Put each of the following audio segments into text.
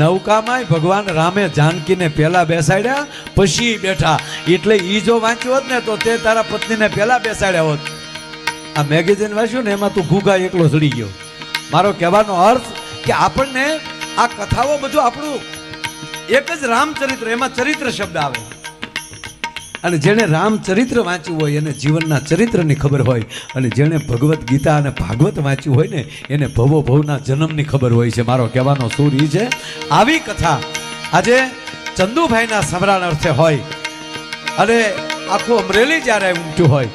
નૌકામાં ભગવાન રામે જાનકીને પહેલા બેસાડ્યા પછી બેઠા, એટલે ઈ જો વાંચ્યું હોત ને તો તે તારા પત્નીને પહેલા બેસાડ્યા હોત. આ મેગેઝિન વાંચ્યું ને એમાં તું ગુગા એકલો ચડી ગયો. મારો કહેવાનો અર્થ કે આપણને આ કથાઓ બધું આપણું એક જ રામચરિત્ર, એમાં ચરિત્ર શબ્દ આવે, અને જેણે રામચરિત્ર વાંચ્યું હોય એને જીવનના ચરિત્રની ખબર હોય, અને જેણે ભગવદ્ ગીતા અને ભાગવત વાંચ્યું હોય ને એને ભવો ભવના જન્મની ખબર હોય છે. મારો કહેવાનો સૂર એ છે. આવી કથા આજે ચંદુભાઈના સમરણ અર્થે હોય અને આખું અમરેલી જ્યારે ઉમટ્યું હોય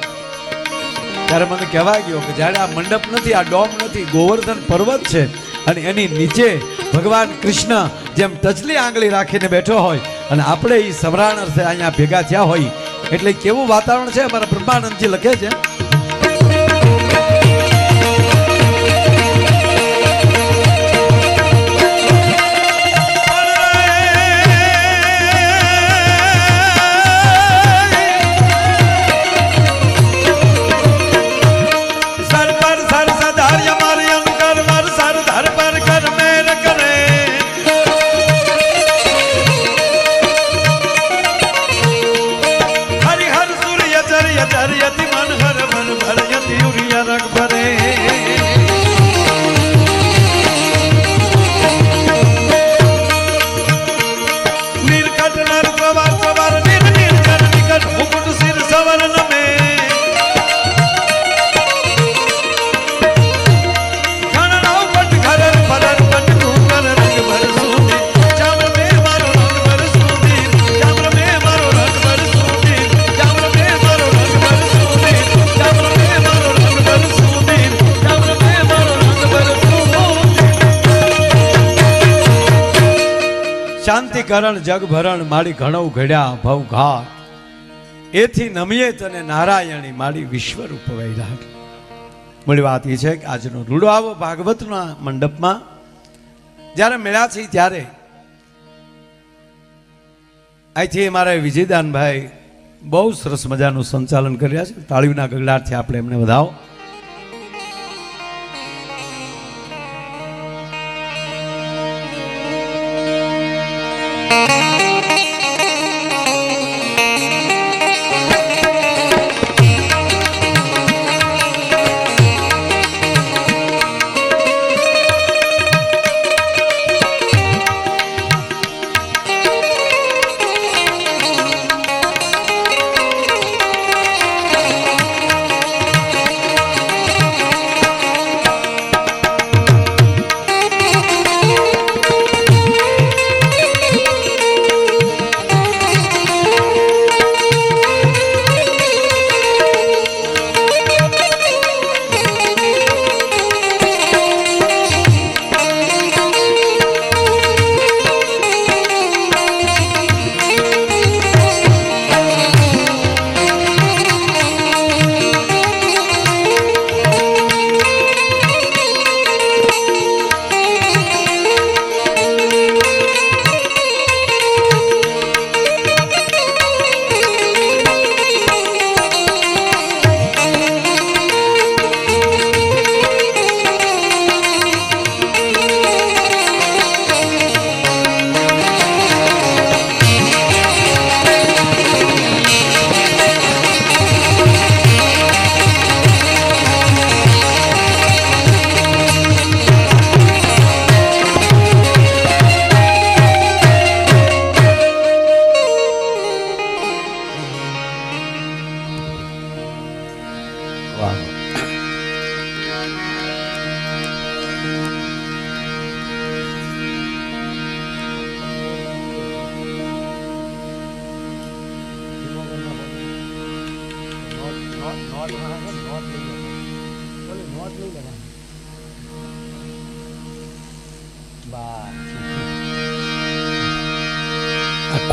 ત્યારે મને કહેવાય ગયો કે જ્યારે આ મંડપ નથી, આ ડોમ નથી, ગોવર્ધન પર્વત છે, અને એની નીચે ભગવાન કૃષ્ણ જેમ ટચલી આંગળી રાખીને બેઠો હોય અને આપણે એ સમરણ અર્થે અહીંયા ભેગા થયા હોય, એટલે કેવું વાતાવરણ છે. અમારા બ્રહ્માનંદજી લખે છે, શાંતિકરણ જગભરણ મારી ઘણો ઘડ્યા ભવ ઘાટ, એથી નમીએ તને નારાયણી મારી વિશ્વરૂપ વૈરાગ. મોટી વાત એ છે કે આજનો રૂડો આવો ભાગવતના મંડપમાં જ્યારે મળ્યા છે ત્યારે અહીંથી મારા વિજયદાનભાઈ બહુ સરસ મજાનું સંચાલન કર્યા છે. તાળીઓના ગગડાટથી આપણે એમને વધાવો.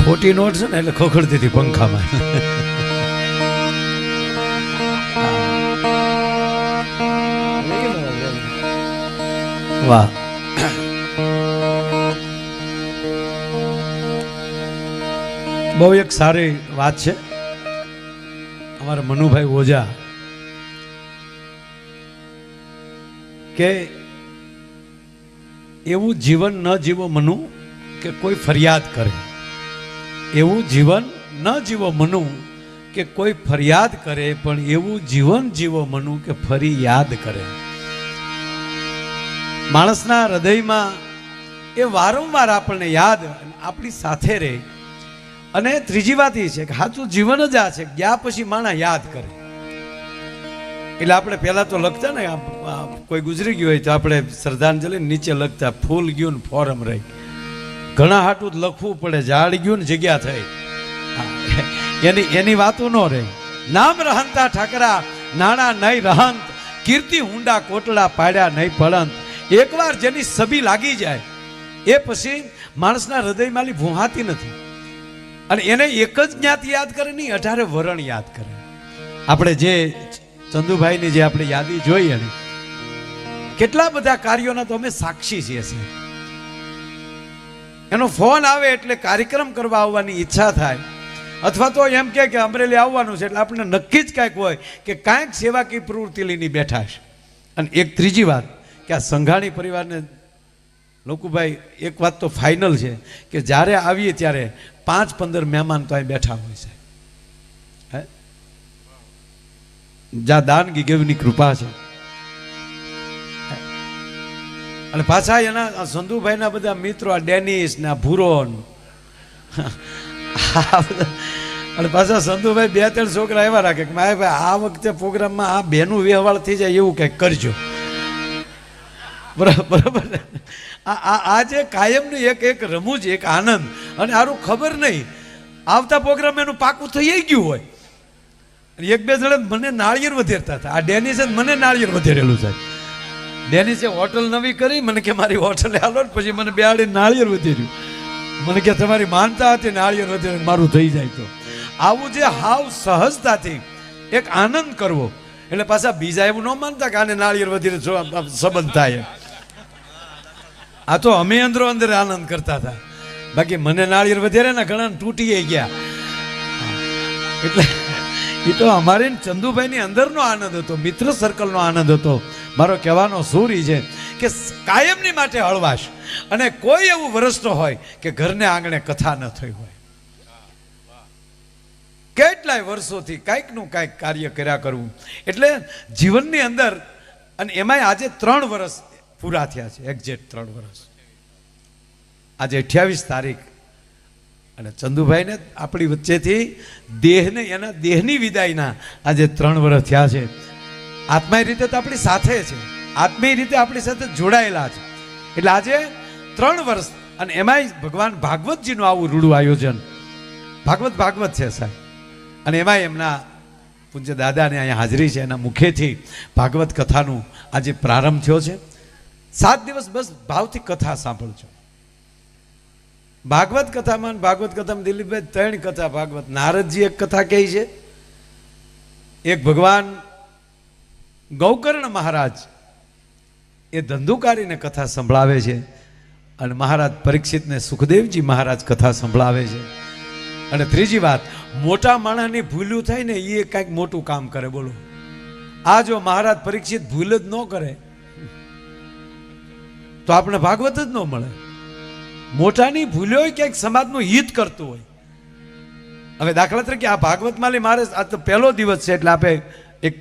ખોટી નોટ છે ને એટલે ખોખડતી હતી પંખામાં. વાહ, બહુ એક સારી વાત છે. અમારા મનુભાઈ ઓઝા કે એવું જીવન ન જીવો મનુ કે કોઈ ફરિયાદ કરે. એવું જીવન ન જીવો મનું કે કોઈ ફરિયાદ કરે, પણ એવું જીવન જીવો મનું કે ફરી યાદ કરે. માણસના હૃદયમાં એ વારંવાર આપણને યાદ આપણી સાથે રહે. અને ત્રીજી વાત એ છે કે સાચું જીવન જ આ છે, ગયા પછી માણસ યાદ કરે. એટલે આપણે પહેલા તો લખતા ને, કોઈ ગુજરી ગયું હોય તો આપણે શ્રદ્ધાંજલિ નીચે લખતા ફૂલ ગયું ને ફોરમ રહી. ઘણા હાટું જ લખવું પડે, ઝાડ ગયું ને જગ્યા થઈ. એની વાતો ન રહે. નામ રહંતા ઠાકરા નાણા નહીં રહંત, કીર્તિ હુંડા કોટડા પાડ્યા નહીં પડંત. એકવાર જેની છબી લાગી જાય એ પછી માણસના હૃદયમાં ભૂહાતી નથી. અને એને એક જ જ્ઞાતિ યાદ કરે નહીં, 18 વરણ યાદ કરે. આપણે જે ચંદુભાઈની જે આપણે યાદી જોઈએ ને, કેટલા બધા કાર્યોના તો અમે સાક્ષી છીએ. એનો ફોન આવે એટલે કાર્યક્રમ કરવા આવવાની ઈચ્છા થાય, અથવા તો એમ કે અમરેલી આવવાનું છે એટલે આપણે નક્કી જ કાંઈક હોય કે કાંઈક સેવાકીય પ્રવૃત્તિ લઈને બેઠા છે. અને એક ત્રીજી વાત કે આ સંઘાણી પરિવારને લોકુભાઈ એક વાત તો ફાઇનલ છે કે જ્યારે આવીએ ત્યારે 5-15 મહેમાન તો અહીં બેઠા હોય છે. જ્યાં દાનગી ગેવની કૃપા છે. અને પાછા એના સંધુભાઈના બધા મિત્રો, આ ડેનિસ ને આ ભૂરોન, અને પાછા સંધુભાઈ 2-3 છોકરા એવા રાખે કે મારે ભાઈ આ વખતે પ્રોગ્રામમાં આ બેનું વ્યવહાર થઈ જાય એવું કંઈક કરજો. બરાબર. આ જે કાયમની એક રમૂજ, એક આનંદ. અને સારું ખબર નહીં આવતા પ્રોગ્રામ એનું પાકું થઈ ગયું હોય. એક બે જણે મને નાળિયેર વધેરતા હતા. આ ડેનિસે મને નાળિયેર વધેરેલું છે. ડેનિસે હોટલ નવી કરી, મને કે મારી હોટલે હાલો, પછી મને બેહાડી નાળિયેર વધેર્યું. મને કે તમારી માનતા હતી નાળિયેર વધેરે મારું થઈ જાય. તો આવું જે હાવ સહજતાથી એક આનંદ કરવો. એટલે પાછા બીજા એવું ન માનતા કે આને નાળિયેર વધેરે સંબંધ થાય. આ તો અમે અંદરો અંદર આનંદ કરતા હતા. બાકી મને નાળિયેર વધેરે ને ઘણા તૂટી ગયા. એટલે એ તો અમારે ચંદુભાઈની અંદરનો આનંદ હતો, મિત્ર સર્કલનો આનંદ હતો. મારો કહેવાનો સૂર એ છે કે કાયમની માટે હળવાશ. અને કોઈ એવું વર્ષ તો હોય કે ઘરને આંગણે કથા ન થઈ હોય. કેટલાય વર્ષોથી કાંઈકનું કાંઈક કાર્ય કર્યા કરવું. એટલે જીવનની અંદર, અને એમાંય આજે 3 વર્ષ પૂરા થયા છે, એક્ઝેક્ટ 3 વર્ષ. આજે 28 તારીખ. અને ચંદુભાઈને આપણી વચ્ચેથી દેહને, એના દેહની વિદાયના આજે 3 વર્ષ થયા છે. આત્માય રીતે તો આપણી સાથે છે, આત્મીય રીતે આપણી સાથે જોડાયેલા છે. એટલે આજે 3 વર્ષ. અને એમાંય ભગવાન ભાગવતજીનું આવું રૂડું આયોજન. ભાગવત છે સાહેબ. અને એમાંય એમના પૂજ્ય દાદાને અહીંયા હાજરી છે, એના મુખેથી ભાગવત કથાનું આજે પ્રારંભ થયો છે. 7 દિવસ બસ ભાવથી કથા સાંભળજો. ભાગવત કથામાં દિલીપભાઈ 3 કથા ભાગવત. નારદજી એક કથા કહે છે, એક ભગવાન ગૌકર્ણ મહારાજ એ ધંધુકારીને કથા સંભળાવે છે, અને મહારાજ પરીક્ષિતને સુખદેવજી મહારાજ કથા સંભળાવે છે. અને ત્રીજી વાત, મોટા માણસની ભૂલું થાય ને એ કાંઈક મોટું કામ કરે. બોલો, આ જો મહારાજ પરીક્ષિત ભૂલ જ ન કરે તો આપણે ભાગવત જ ન મળે. મોટાની ભૂલ્યો હોય ક્યાંક સમાજનું હિત કરતું હોય. હવે દાખલા તરીકે આ ભાગવત માલી મારે આ તો પહેલો દિવસ છે એટલે આપણે એક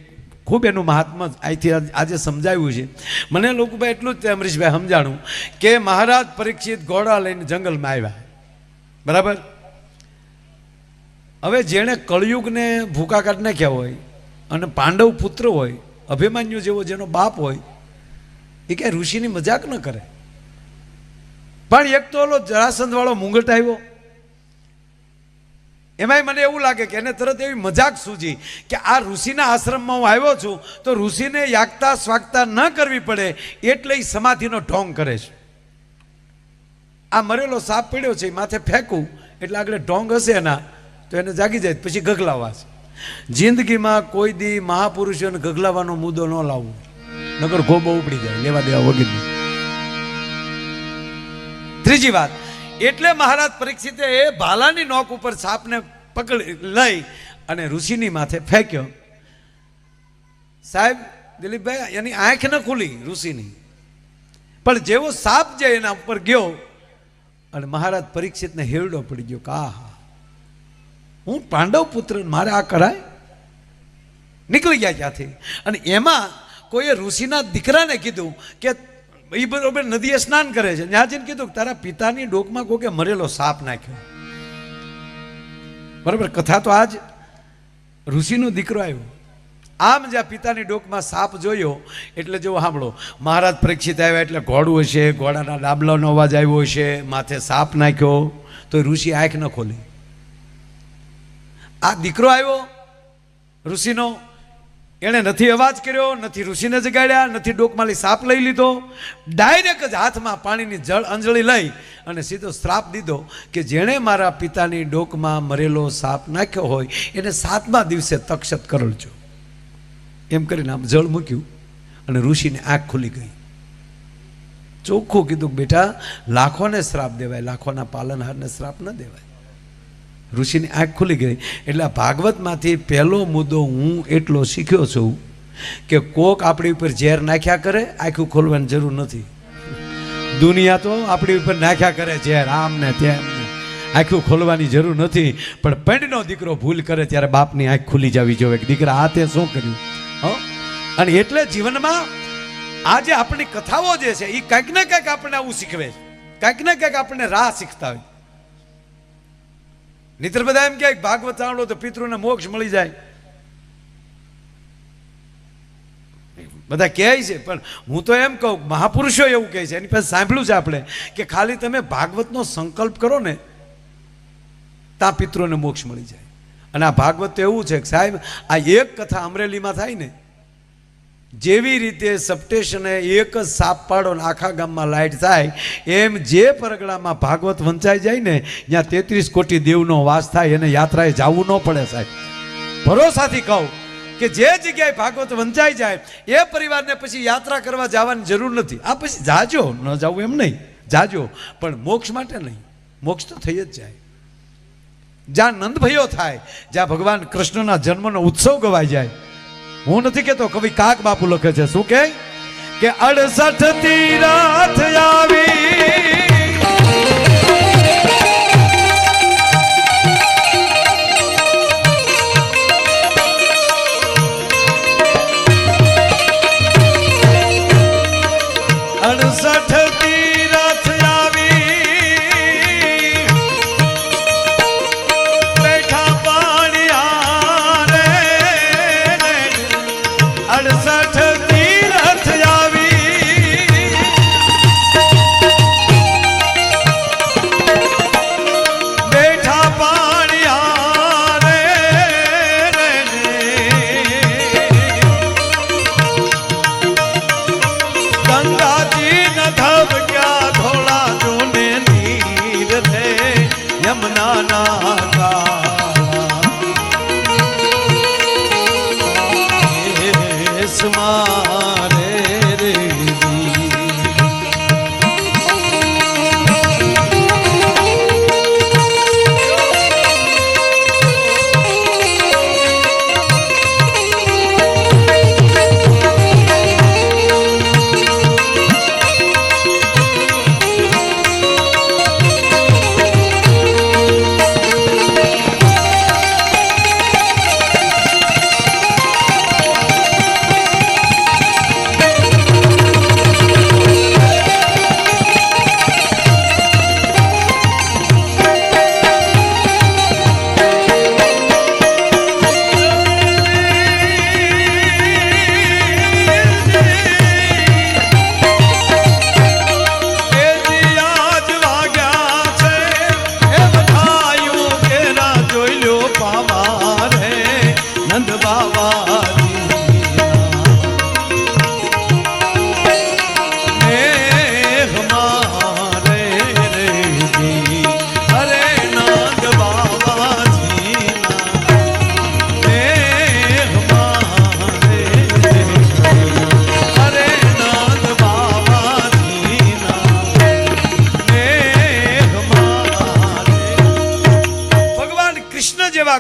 ખૂબ એનું મહાત્મા અહીંથી આજે સમજાવ્યું છે. મને લોકોભાઈ એટલું જ અમરીશભાઈ સમજાણું કે મહારાજ પરીક્ષિત ઘોડા લઈને જંગલમાં આવ્યા, બરાબર. હવે જેણે કળયુગને ભૂકા કાઢ નાખ્યા હોય અને પાંડવ પુત્ર હોય, અભિમન્યુ જેવો જેનો બાપ હોય, એ ક્યાંય ઋષિની મજાક ન કરે. પણ એક તો ઓલો જરાસંધ વાળો મુંગટ આવ્યો, એમાંય મને એવું લાગે કે એને તરત એવી મજાક સૂજી કે આ ઋષિના આશ્રમમાં હું આવ્યો છું તો ઋષિને યાગતા સ્વાગતા ન કરવી પડે એટલે એ સમાધિનો ઢોંગ કરે છે. આ મરેલો સાપ પડ્યો છે માથે ફેંકું એટલે આગળ ઢોંગ હશે એના તો એને જાગી જાય, પછી ગગલાવા છે. જિંદગીમાં કોઈ દી મહાપુરુષોને ગગલાવાનો મુદ્દો ન લાવવો, નગર ગોબો ઉપડી જાય, લેવા દેવા વગેરે. ત્રીજી વાત, એટલે મહારાજ પરીક્ષિતે એ ભાલાની નોક ઉપર સાપને પકડી લઈ અને ઋષિની માથે ફેંક્યો. સાહેબ દિલીપભાઈ, એની આંખ ન ખુલી ઋષિની, પણ જેવો સાપ જે એના ઉપર ગયો અને મહારાજ પરીક્ષિતને હેરડો પડી ગયો કે આહા, હું પાંડવ પુત્ર, મારે આ કરાય? નીકળી ગયા ત્યાંથી. અને એમાં કોઈએ ઋષિના દીકરાને કીધું કે એ બરોબર નદીએ સ્નાન કરે છે, ત્યાં જઈને કીધું તારા પિતાની ડોકમાં કોકે મરેલો સાપ નાખ્યો. બરોબર, કથા તો આજ ઋષિનો દીકરો આવ્યો. આમ જ્યાં પિતાની ડોકમાં સાપ જોયો એટલે જો સાંભળો, મહારાજ પરીક્ષિત આવ્યા એટલે ઘોડું હશે, ઘોડાના ડાબલાનો અવાજ આવ્યો હશે, માથે સાપ નાખ્યો, તો ઋષિ આંખ ન ખોલી. આ દીકરો આવ્યો ઋષિનો, એણે નથી અવાજ કર્યો, નથી ઋષિને જગાડ્યા, નથી ડોકમાંથી સાપ લઈ લીધો, ડાયરેક્ટ જ હાથમાં પાણીની જળ અંજળી લઈ અને સીધો શ્રાપ દીધો કે જેણે મારા પિતાની ડોકમાં મરેલો સાપ નાખ્યો હોય એને 7મા દિવસે તક્ષત કરડજો. એમ કરીને આમ જળ મૂક્યું અને ઋષિને આંખ ખુલી ગઈ. ચોખ્ખું કીધું બેટા, લાખોને શ્રાપ દેવાય, લાખોના પાલનહારને શ્રાપ ન દેવાય. ઋષિની આંખ ખુલી ગઈ. એટલે આ ભાગવતમાંથી પહેલો મુદ્દો હું એટલો શીખ્યો છું કે કોક આપણી ઉપર ઝેર નાખ્યા કરે, આંખું ખોલવાની જરૂર નથી. દુનિયા તો આપણી ઉપર નાખ્યા કરે ઝેર, આમ ને તેમ, આંખું ખોલવાની જરૂર નથી. પણ પંડનો દીકરો ભૂલ કરે ત્યારે બાપની આંખ ખુલી જવી જોઈએ કે દીકરા આ તે શું કર્યું. અને એટલે જીવનમાં આજે આપણી કથાઓ જે છે એ કંઈક ને કંઈક આપણને આવું શીખવે છે, કંઈક ને કંઈક આપણને રાહ શીખતા હોય. નહીતર બધા એમ કે ભાગવત સાંભળો તો પિતૃને મોક્ષ મળી જાય, બધા કહે છે. પણ હું તો એમ કહું, મહાપુરુષો એવું કહે છે, એની પાસે સાંભળ્યું છે આપણે કે ખાલી તમે ભાગવતનો સંકલ્પ કરો ને ત્યાં પિતૃને મોક્ષ મળી જાય. અને આ ભાગવત તો એવું છે કે સાહેબ, આ એક કથા અમરેલીમાં થાય ને, જેવી રીતે સપ્ટેશને એક જ સાપ પાડો ને આખા ગામમાં લાઇટ થાય, એમ જે પરગડામાં ભાગવત વંચાઈ જાય ને ત્યાં 33 કોટી દેવનો વાસ થાય. એને યાત્રાએ જવું ન પડે સાહેબ. ભરોસાથી કહું કે જે જગ્યાએ ભાગવત વંચાઈ જાય એ પરિવારને પછી યાત્રા કરવા જવાની જરૂર નથી. આ પછી જાજો, ન જવું એમ નહીં, જાજો, પણ મોક્ષ માટે નહીં. મોક્ષ તો થઈ જ જાય. જ્યાં નંદભયો થાય, જ્યાં ભગવાન કૃષ્ણના જન્મનો ઉત્સવ ગવાઈ જાય. હું નથી કહેતો, કવિ કાક બાપુ લખે છે, શું કે 68 તીરથ આવી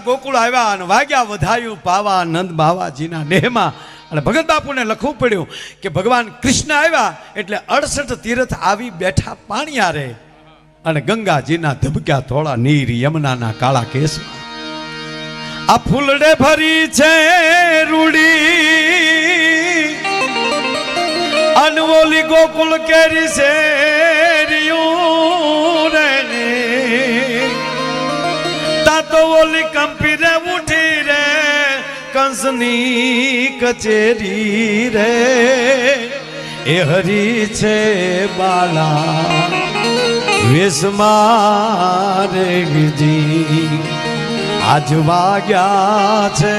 ગોકુળ આવ્યા અને વાગ્યા વધાયું પાવા નંદ બાવાજીના નેહમાં. અને ભગત બાપુને લખવું પડ્યું કે ભગવાન કૃષ્ણ આવ્યા એટલે 68 તીર્થ આવી બેઠા પાણિયારે. અને ગંગાજીના ધબક્યા થોડા નીર યમુનાના કાળા કેસમાં આ ફૂલડે ભરી છે રૂડી અનવોલી ગોકુળ કેરી છે તા તો ઓલી કંપી રે ઉઠી રે કંસની કચેરી રે એ હરી છે બાલા વેસમાં રે ગીજી આજ વાગ્યા છે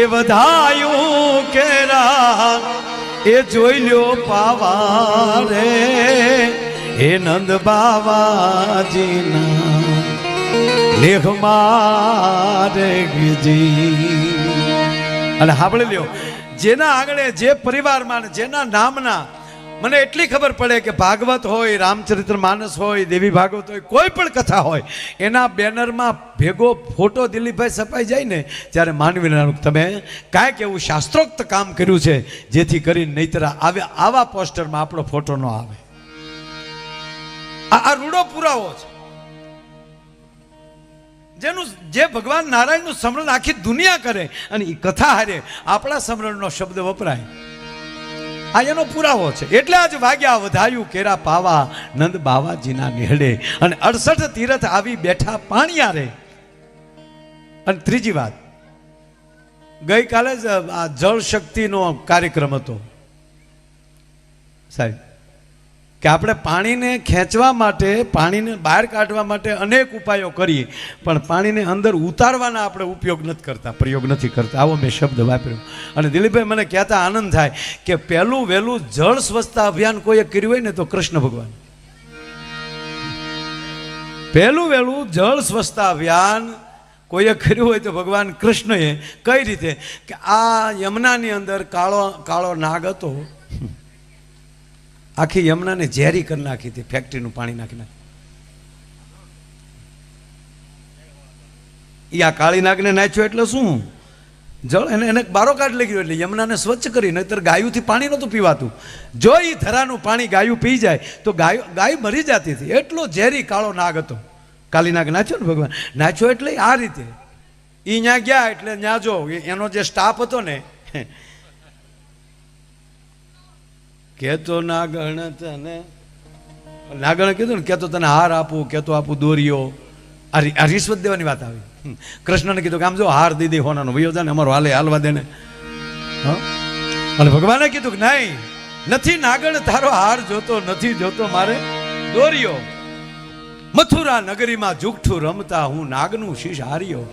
એ વધાયું કેરા એ જોઈ લ્યો પાવા રે એ નંદ બાવાજીના લેખ મારે ગીજી. અને સાંભળી લ્યો, જેના આંગણે જે પરિવારમાં જેના નામના મને એટલી ખબર પડે કે ભાગવત હોય, રામચરિત્ર માનસ હોય, દેવી ભાગવત હોય, કોઈ પણ કથા હોય, એના બેનરમાં ભેગો ફોટો દિલીપભાઈ છપાઈ જાય ને ત્યારે માનવીના તમે કાંઈક એવું શાસ્ત્રોક્ત કામ કર્યું છે જેથી કરીને નહીતર આવા પોસ્ટરમાં આપણો ફોટો ન આવે. આ રૂડો પુરાવો છે જેનું જે ભગવાન નારાયણનું સ્મરણ આખી દુનિયા કરે અને એ કથા હારે આપણા સ્મરણનો શબ્દ વપરાય, આ એનો પુરાવો છે. એટલે આજ વાગ્યા વધાયું કેરા પાવા નંદ બાવાજીના નેહડે અને 68 તીરથ આવી બેઠા પાણિયા રે. અને ત્રીજી વાત, ગઈકાલે જ આ જળ શક્તિનો કાર્યક્રમ હતો સાહેબ, કે આપણે પાણીને ખેંચવા માટે, પાણીને બહાર કાઢવા માટે અનેક ઉપાયો કરીએ પણ પાણીને અંદર ઉતારવાના આપણે ઉપયોગ નથી કરતા, પ્રયોગ નથી કરતા. આવો મેં શબ્દ વાપર્યો. અને દિલીપભાઈ મને કહેતા આનંદ થાય કે પહેલું વહેલું જળ સ્વચ્છતા અભિયાન કોઈએ કર્યું હોય ને તો કૃષ્ણ ભગવાન. પહેલું વહેલું જળ સ્વચ્છતા અભિયાન કોઈએ કર્યું હોય તો ભગવાન કૃષ્ણએ. કઈ રીતે કે આ યમુનાની અંદર કાળો નાગ હતો, આખી યમુનાને ઝેરી કરી નાખી હતી, ફેક્ટરીનું પાણી નાખી નાખી. આ કાળી નાગને નાખ્યો એટલે શું જળ એને બારો કાઢ લઈ ગયો એટલે યમુનાને સ્વચ્છ કરી, નહીતર ગાયુંથી પાણી નહોતું પીવાતું. જો એ ધરાનું પાણી ગાયું પી જાય તો ગાય મરી જતી હતી, એટલો ઝેરી કાળો નાગ હતો. કાળી નાગ નાખ્યો ને ભગવાન, નાખ્યો એટલે આ રીતે એ ત્યાં ગયા એટલે ત્યાં જો એનો જે સ્ટાફ હતો ને કેતો નાગણ તને, નાગણે કીધું ને કેતો તને હાર આપું, કેતો આપું દોરીઓ. આ રિશ્વત દેવાની વાત આવી. કૃષ્ણને કીધું કે આમ જો હાર દીધી હોનાનો વયો જાય ને અમારો હાલે હાલવા દે ને. અને ભગવાને કીધું કે નહીં, નથી નાગણ તારો હાર જોતો, નથી જોતો મારે દોરીઓ. મથુરા નગરીમાં જુગઠું રમતા હું નાગનું શીશ હાર્યો.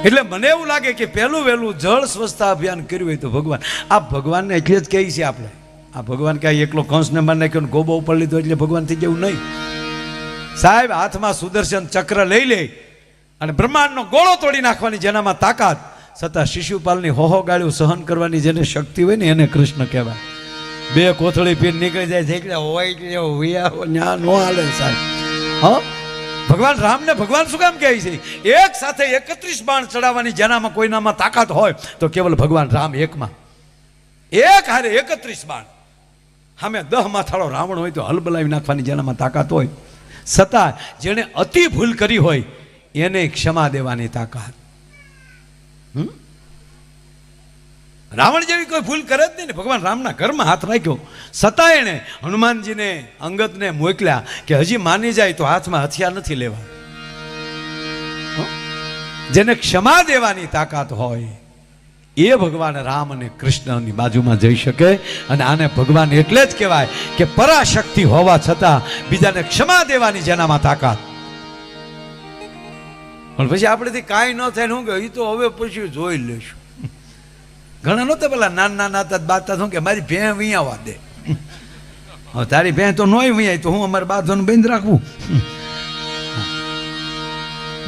એટલે મને એવું લાગે કે પહેલું વહેલું જળ સ્વચ્છતા અભિયાન કર્યું હોય તો ભગવાન, આ ભગવાનને એટલે જ કહીએ છીએ આપણે. આ ભગવાન કાંઈ એકલો કંસને મારી નાખ્યો ને ગોબો ઉપર લીધો એટલે ભગવાન થઈ જવું નહીં સાહેબ. હાથમાં સુદર્શન ચક્ર લઈ લે અને બ્રહ્માંડનો ગોળો તોડી નાખવાની જેનામાં તાકાત, છતાં શિશુપાલની હોહો ગાળ્યું સહન કરવાની જેને શક્તિ હોય ને એને કૃષ્ણ કહેવાય. બે કોથળી પીને નીકળી જાય છે એટલે હોય ન્યા નો હાલે સાહેબ. હા, ભગવાન રામને ભગવાન શું કામ કહે છે? એક સાથે 31 બાણ ચડાવવાની જેનામાં કોઈનામાં તાકાત હોય તો કેવલ ભગવાન રામ એકમાં, એક હારે 31 બાણ. સામે 10 માથાળો રાવણ હોય તો હલબલાવી નાખવાની જેનામાં તાકાત હોય, છતાં જેણે અતિ ભૂલ કરી હોય એને ક્ષમા દેવાની તાકાત. રાવણ જેવી કોઈ ભૂલ કરે જ નહીં ને. ભગવાન રામના ઘરમાં હાથ રાખ્યો, છતાં એણે હનુમાનજીને અંગદને મોકલ્યા કે હજી માની જાય તો હાથમાં હથિયાર નથી લેવા. જેને ક્ષમા દેવાની તાકાત હોય એ ભગવાન રામ અને કૃષ્ણની બાજુમાં જઈ શકે. અને આને ભગવાન એટલે જ કહેવાય કે પરાશક્તિ હોવા છતાં બીજાને ક્ષમા દેવાની જેનામાં તાકાત. પણ પછી આપણેથી કાંઈ ન થાય શું કે એ તો હવે પછી જોઈ લેશું. ઘણા નહોતા પેલા નાના હતા બાતા શું કે મારી ભેં વિયાવા દે, તારી ભેં તો નોય વિયાય તો હું અમારે બાધોને બંધ રાખવું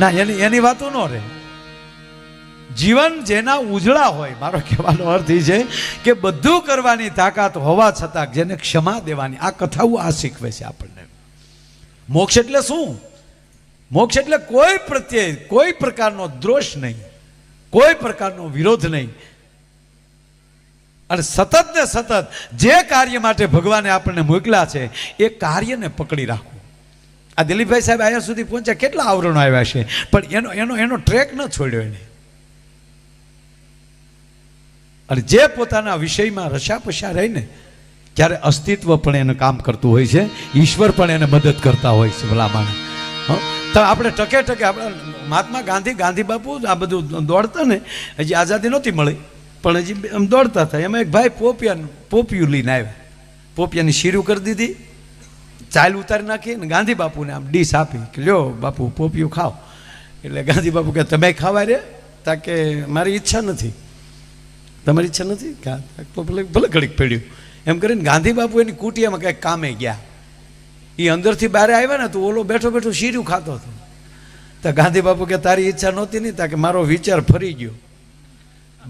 ના, એની વાતો ન રહે. જીવન જેના ઉજળા હોય, મારો કહેવાનો અર્થ એ છે કે બધું કરવાની તાકાત હોવા છતાં જેને ક્ષમા દેવાની, આ કથાઓ આ શીખવે છે આપણને. મોક્ષ એટલે શું? મોક્ષ એટલે કોઈ પ્રત્યે કોઈ પ્રકારનો દ્રોષ નહીં, કોઈ પ્રકારનો વિરોધ નહીં. અને સતત ને સતત જે કાર્ય માટે ભગવાને આપણને મોકલ્યા છે એ કાર્યને પકડી રાખવું. આ દિલીપભાઈ સાહેબ અહીંયા સુધી પહોંચ્યા, કેટલા આવરણો આવ્યા છે, પણ એનો એનો એનો ટ્રેક ન છોડ્યો એને. અને જે પોતાના વિષયમાં રસાપસા રહીને ત્યારે અસ્તિત્વ પણ એને કામ કરતું હોય છે, ઈશ્વર પણ એને મદદ કરતા હોય છે. ભલામાને તો આપણે ટકે ટકે આપણા મહાત્મા ગાંધી, ગાંધી બાપુ આ બધું દોડતા ને, હજી આઝાદી નહોતી મળી પણ હજી આમ દોડતા હતા. એમાં એક ભાઈ પોપિયું લઈને આવ્યા, પોપિયાની શીરું કરી દીધી, ચાલ ઉતારી નાખી ને ગાંધી બાપુને આમ ડીશ આપી કે લ્યો બાપુ પોપિયું ખાઓ. એટલે ગાંધી બાપુ કે તમે ખાવા રે? તાકે મારી ઈચ્છા નથી. તમારી ઈચ્છા નથી? ભલે ઘડીક પડ્યું એમ કરીને ગાંધી બાપુ એની કુટિયામાં કંઈક કામે ગયા. એ અંદરથી બહાર આવ્યા ને તો ઓલો બેઠો બેઠો શીરું ખાતો હતો. તો ગાંધી બાપુ કે તારી ઈચ્છા નહોતી નહીં? તાકે મારો વિચાર ફરી ગયો.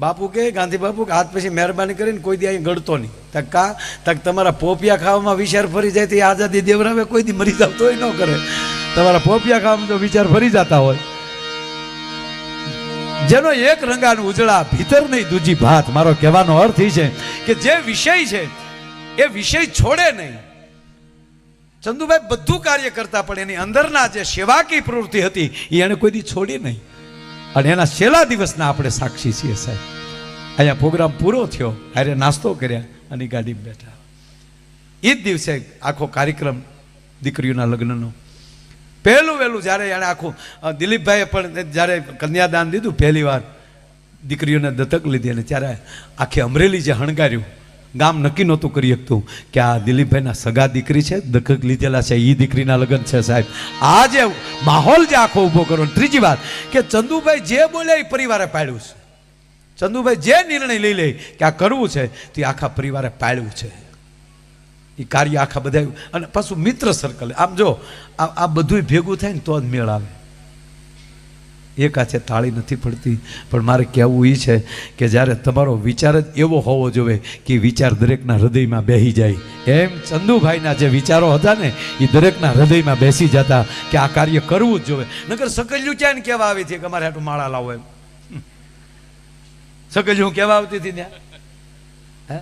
બાપુ કે ગાંધી બાપુ કે આજ પછી મહેરબાની કરીને કોઈ દી અહીં ગળતો નહીં. તક કા? તક તમારા પોપિયા ખાવામાં વિચાર ફરી જાય તો એ આઝાદી દેવરાવે કોઈ દી મરી જાવ તોય ન કરે. તમારા પોપિયા ખાવામાં જો વિચાર ફરી જતા હોય, જેનો એક રંગાનું ઉજળા ભીતર નહીં દૂજી ભાત. મારો કહેવાનો અર્થ એ છે કે જે વિષય છે એ વિષય છોડે નહીં. ચંદુભાઈ બધું કાર્ય કરતા પણ એની અંદરના જે સેવાકી પ્રવૃત્તિ હતી એ એને કોઈ દી છોડી નહીં. અને એના છેલ્લા દિવસના આપણે સાક્ષી છીએ સાહેબ. અહીંયા પ્રોગ્રામ પૂરો થયો, અરે નાસ્તો કર્યા અને ગાડીમાં બેઠા. એ જ દિવસે આખો કાર્યક્રમ દીકરીઓના લગ્નનો પહેલું વહેલું જ્યારે એણે આખું દિલીપભાઈએ પણ જ્યારે કન્યાદાન દીધું પહેલી વાર દીકરીઓને દત્તક લીધી, અને ત્યારે આખી અમરેલી જે હણગાર્યું, ગામ નક્કી નહોતું કરી શકતું કે આ દિલીપભાઈના સગા દીકરી છે, દત્તક લીધેલા છે, એ દીકરીના લગ્ન છે. સાહેબ આ જે માહોલ જે આખો ઊભો કરો. ત્રીજી વાત કે ચંદુભાઈ જે બોલે એ પરિવારે પાડ્યું છે. ચંદુભાઈ જે નિર્ણય લઈ લે કે આ કરવું છે તે આખા પરિવારે પાડ્યું છે. એ કાર્ય આખા બધા, અને પાછું મિત્ર સર્કલ. આમ જો આ બધું ભેગું થાય ને તો જ મેળ આવે. એક હાથે તાળી નથી પડતી. પણ મારે કહેવું એ છે કે જ્યારે તમારો વિચાર જ એવો હોવો જોઈએ કે વિચાર દરેકના હૃદયમાં બેસી જાય. એમ ચંદુભાઈના જે વિચારો હતા ને એ દરેકના હૃદયમાં બેસી જતા કે આ કાર્ય કરવું જ જોઈએ. નકર સકલ્યું ક્યાં ને કહેવા આવી હતી કે અમારે હાટું માળા લાવો એમ. સકલ્યું કહેવા આવતી હતી ત્યાં. હે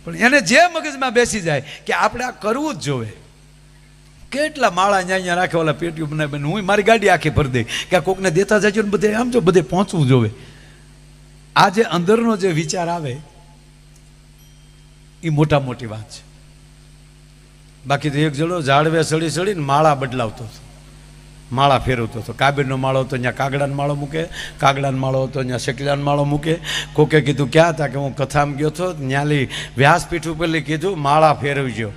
પણ એને જે મગજમાં બેસી જાય કે આપણે આ કરવું જ જોઈએ. કેટલા માળા અહીંયા રાખે, ઓલા પેટીઓ બનાવી, હું મારી ગાડી આખી ભરી દઈ કે કોકને દેતા જજો ને બધે આમ જો બધે પહોંચવું જોવે. આ જે અંદરનો જે વિચાર આવે એ મોટા મોટી વાત છે. બાકી તો એક જણો ઝાડવે સડી સડીને માળા બદલાવતો હતો, માળા ફેરવતો હતો. કાબીરનો માળો હતો અહીંયા કાગડાનો માળો મૂકે, કાગડાનો માળો હતો અહીંયા શકલાનો માળો મૂકે. કોકે કીધું ક્યાં હતા કે હું કથામાં ગયો હતો, ન્યાલી વ્યાસપીઠ ઉપરલી કીધું માળા ફેરવજો.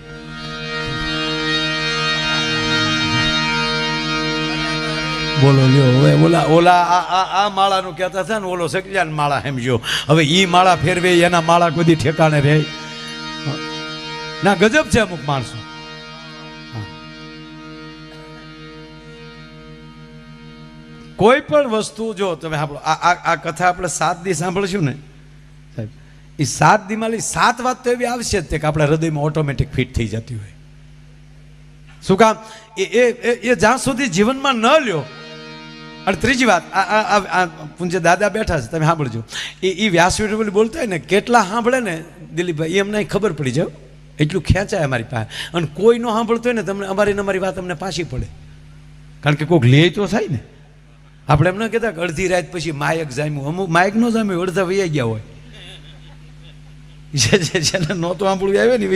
બોલો લ્યો હવે ઓલા આ માળાનું કહેતા હતા ને, ઓલો શકલાન માળા સમજો. હવે ઈ માળા ફેરવે એના માળા કોઈ ઠેકાણે રહે ના. ગજબ છે અમુક માણસો. કોઈ પણ વસ્તુ જો તમે સાંભળો, આ કથા આપણે 7 દી સાંભળશું ને સાહેબ, એ 7 દીમાં 7 વાત તો એવી આવશે જ કે આપણા હૃદયમાં ઓટોમેટિક ફિટ થઈ જતી હોય. શું કામ? એ જ્યાં સુધી જીવનમાં ન લ્યો. અને ત્રીજી વાત, આ પૂંજ્ય દાદા બેઠા છે, તમે સાંભળજો. એ વ્યાસપીઠ બોલતા હોય ને, કેટલા સાંભળે ને દિલીપભાઈ, એ અમને ખબર પડી જાય, એટલું ખેંચાય અમારી પાસે. અને કોઈ ન સાંભળતો હોય ને તમને અમારી વાત અમને પાછી પડે. કારણ કે કોઈક લે તો થાય ને. આપણે એમ ન કહેતા કે અડધી રાત પછી માયક જામ્યું. અમુક માયક ન જામ્યું, અડધા વૈયા ગયા હોય. જેને નહોતું સાંભળવું આવે ને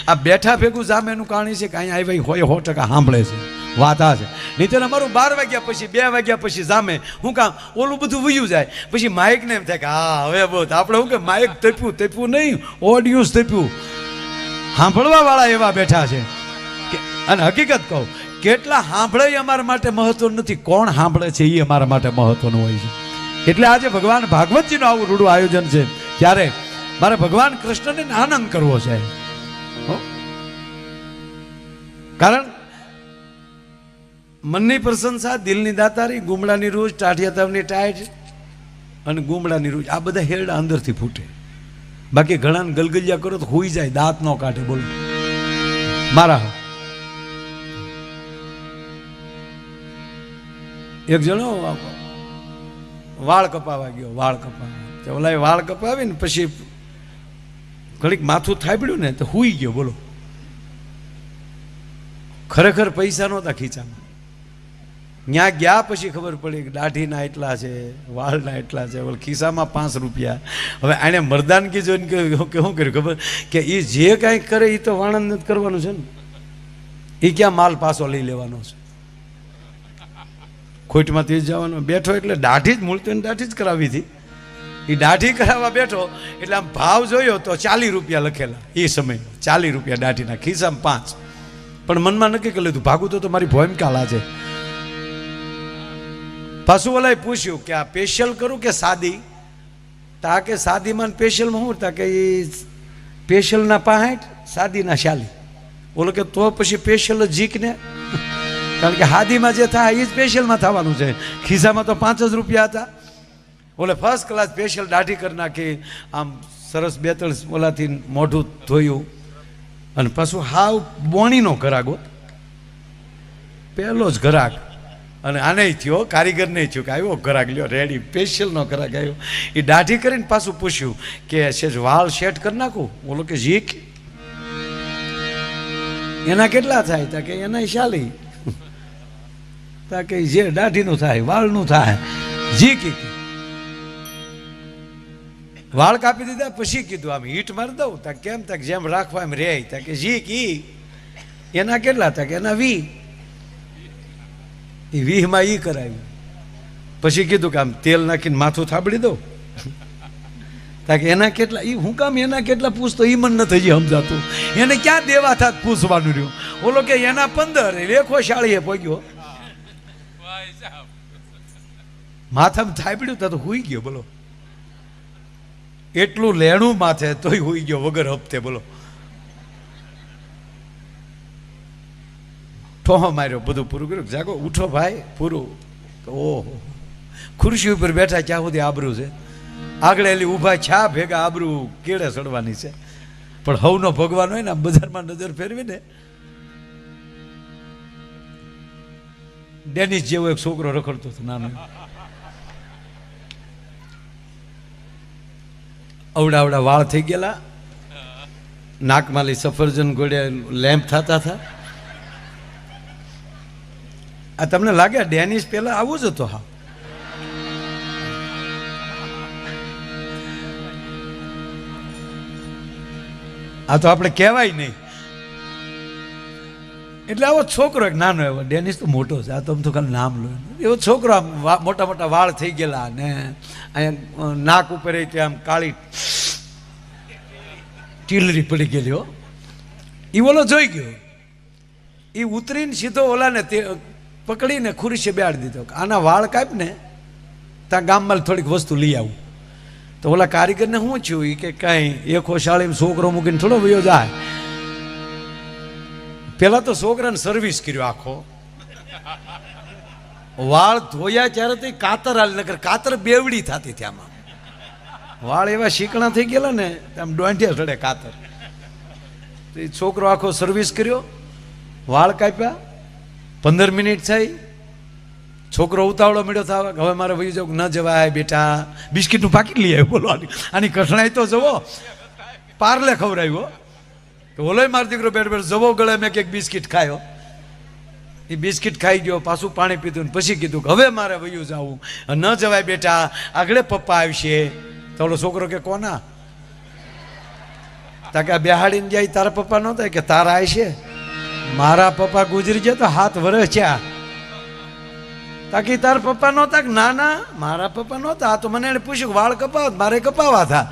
આ બેઠા ભેગું જામે એનું કારણ છે કે અહીંયા આવ્યા હોય 100% સાંભળે છે. વાત આ છે. નહીં તો અમારું 12 વાગ્યા પછી 2 વાગ્યા પછી જામે. શું કામ? ઓલું બધું વયું જાય. પછી માઇકને એમ થાય કે હા હવે બહુ આપણે શું કે માઇક તપ્યું નહીં, ઓડિયન્સ તપ્યું. સાંભળવા વાળા એવા બેઠા છે. અને હકીકત કહું, કેટલા સાંભળે એ અમારા માટે મહત્વ નથી, કોણ સાંભળે છે એ અમારા માટે મહત્વનું હોય છે. એટલે આજે ભગવાન ભાગવતજીનું આવું રૂડું આયોજન છે, ત્યારે મારે ભગવાન કૃષ્ણને આનંદ કરવો છે. કારણ મનની પ્રશંસા, દિલની દાતારી, ગુમડાની રૂજ, ટાઢિયા તાવની ટાઈટ અને ગુમડાની રૂજ, આ બધા હેરડા અંદરથી ફૂટે. બાકી ઘણાને ગલગલિયા કરો તો હોઈ જાય, દાંત ન કાઢે. બોલો મારા એક જણો વાળ કપાવા ગયો. વાળ કપાવી ને પછી ઘડીક માથું થાબડ્યું ને તો હુઈ ગયો. બોલો, ખરેખર પૈસા નહોતા ખીચામાં. ત્યાં ગયા પછી ખબર પડી કે દાઢીના એટલા છે, વાળના એટલા છે, ખિસ્સામાં 5 રૂપિયા. હવે આને મરદાનગી જોઈને શું કર્યું ખબર, કે એ જે કાંઈ કરે એ તો વાણંદ નથી કરવાનું છે ને, એ ક્યાં માલ પાછો લઈ લેવાનો છે, ખોટમાંથી જવાનો. બેઠો એટલે દાઢી જ મૂળતી દાઢી જ કરાવી હતી. એ દાઢી કરાવવા બેઠો એટલે આમ ભાવ જોયો તો 40 રૂપિયા લખેલા એ સમય, 40 રૂપિયા દાઢીના, ખિસ્સામાં 5. પણ મનમાં નક્કી કરી લીધું ભાગું તો મારી ભોયમકાલા છે. પાછું ઓલાએ પૂછ્યું કે આ સ્પેશિયલ કરું કે સાદી? તા કે સાદીમાં સ્પેશિયલમાં શું તા કે એ સ્પેશિયલના 65, સાદીના 40. ઓલો કે તો પછી સ્પેશિયલ જ જીકને, કારણ કે હાદીમાં જે થાય એ સ્પેશિયલમાં થવાનું છે. ખિસ્સામાં તો 5 જ રૂપિયા હતા. ઓલે ફર્સ્ટ ક્લાસ સ્પેશિયલ દાઢી કરી નાખી, આમ સરસ 2-3 ઓલાથી મોઢું ધોયું, અને પાછું હાવ બોણીનો ઘરાક, પહેલો જ ઘરાક. અને આને થયો, કારીગર નહીં થયું કે આવ્યો ઘરાક લ્યો રેડી, સ્પેશિયલનો ઘરાક આવ્યો. એ દાઢી કરીને પાછું પૂછ્યું કે સેજ વાળ સેટ કરી નાખું? બોલો કે જીક. એના કેટલા થાય? તા કે એના 40. તા કે જે દાઢીનું થાય, વાળનું થાય, જીક. વાળ કાપી દીધા પછી કીધું આમ હીટ મારી દઉં? તા કેમ? તા જેમ રાખવા એમ રે. તા કે જીક. એના કેટલા? તા કે એના 20. એ 20માં એ કરાવ્યું. પછી કીધું કે આમ તેલ નાખીને માથું થાબડી દો. તાકે એના કેટલા? એ હું કામ એના કેટલા પૂછતો એ મને નથી હજી સમજાતું. એને ક્યાં દેવા થાત પૂછવાનું રહ્યું. ઓલો કે એના 15, લેખો 40 પગ્યો. માથામાં થાબડ્યું તો હુઈ ગયો. બોલો, એટલું લેણું માથે તોય હુઈ ગયો વગર હપ્તે. બોલો, ઠોહો માર્યો, બધું પૂરું કર્યું. જાગો, ઉઠો ભાઈ, પૂરું. ઓહો, ખુરશી ઉપર બેઠા ક્યાં સુધી આબરૂ છે? આગળ એલી ઊભા છા ભેગા આબરૂ કેળે ચડવાની છે. પણ હવનો ભગવાન હોય ને, બજારમાં નજર ફેરવીને, ડેનિસ જેવો એક છોકરો રખડતો હતો નાનો, અવડા વાળ થઈ ગયેલા, નાકમાલી સફરજન ગોળે લેમ્પ થતા હતા. આ તમને લાગે ડેનિસ પેલા આવું જ હતો? હા, આ તો આપણે કહેવાય નહીં. એટલે આવો છોકરો એક નાનો એવો, ડેનિસ તો મોટો છે, આ તો આમ તો ખાલી નામ લો. એવો છોકરો આમ મોટા મોટા વાળ થઈ ગયેલા, ને અહીંયા નાક ઉપર આમ કાળી ટીલરી પડી ગયેલી હો. એ ઓલો જોઈ ગયો, એ ઉતરીને સીધો ઓલાને પકડીને ખુરશી બેહાડી દીધો. આના વાળ કાપ ને ત્યાં ગામમાં થોડીક વસ્તુ લઈ આવું. તો ઓલા કારીગરને શું થયું? એ કે કાંઈ એક હોશાળીમાં છોકરો મૂકીને થોડો વયો જાય. પેલા તો છોકરાને સર્વિસ કર્યો આખો, વાળ ધોયા ત્યારે તો કાતર હાલ, નગર કાતર બેવડી થતી ત્યાંમાં. વાળ એવા શીકણા થઈ ગયેલા ને આમ ડોંઢિયા ચડે કાતર. તો એ છોકરો આખો સર્વિસ કર્યો, વાળ કાપ્યા. 15 મિનિટ થઈ, છોકરો ઉતાવળો મળ્યો થવા, હવે મારે વહી જાવ. ન જવાય બેટા, બિસ્કીટનું પાકીટ લઈ આવ્યો. બોલો, આની કઠણાઈ તો જવો. પાર્લે ખવડાવ્યો તો ઓલોય મારો દીકરો બેઠ બેઠ જવો ગળે મેં કંઈક બિસ્કીટ ખાયો. એ બિસ્કીટ ખાઈ ગયો, પાછું પાણી પીધું, પછી કીધું કે હવે મારે વયું જવું. ન જવાય બેટા, આગળ પપ્પા આવશે. તો ઓલો છોકરો કે કોના? તા કે આ બેહાડીને જાય તારા પપ્પા નહોતા? કે તારા આવશે? મારા પપ્પા ગુજરી ગયા તો 7 વર્ષ થયા. તાકી તારા પપ્પા નહોતા? કે ના ના, મારા પપ્પા નહોતા. તો મને એને પૂછ્યું વાળ કપાવ, મારે કપાવા હતા.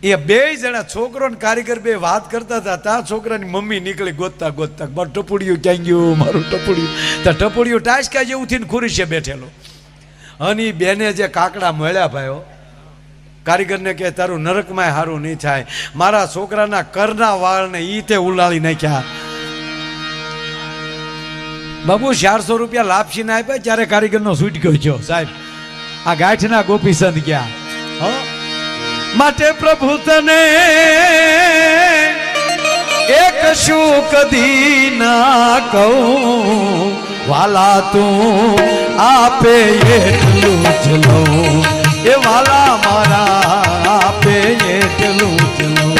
એ 2 જણા, છોકરો ને કારીગર, 2 વાત કરતા હતા. ત્યાં છોકરાની મમ્મી નીકળી ગોતતા ગોતતા, મારું ટપુડિયું ક્યાં ગયું, મારું ટપુડિયું. તો ટપુડિયું ટાસકા જેવું થઈને ખુરશીએ બેઠેલો. અને એ બેને જે કાકડા મળ્યા ભાઈઓ, કારીગરને કે તારું નરકમાં સારું નહીં થાય. મારા છોકરાના કરના વાળને ઈ તે ઉલાળી નાખ્યા. બાબુ 400 રૂપિયા લાપસીને આપ્યા ત્યારે કારીગરનો છૂટ ગયો. સાહેબ, આ ગાંઠના ગોપીચંદ ગયા. માટે પ્રભુ તને એક શું કદી ના કહું, વાલા તું આપે એટલું જ લઉં. એ વાલા મારા આપે એટલું જ લઉં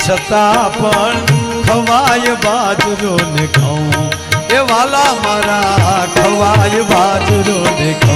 છતાં પણ ખવાય બાજરો ને ઘઉં એ વાલા મારા ખવાય બાજરો ને ઘઉં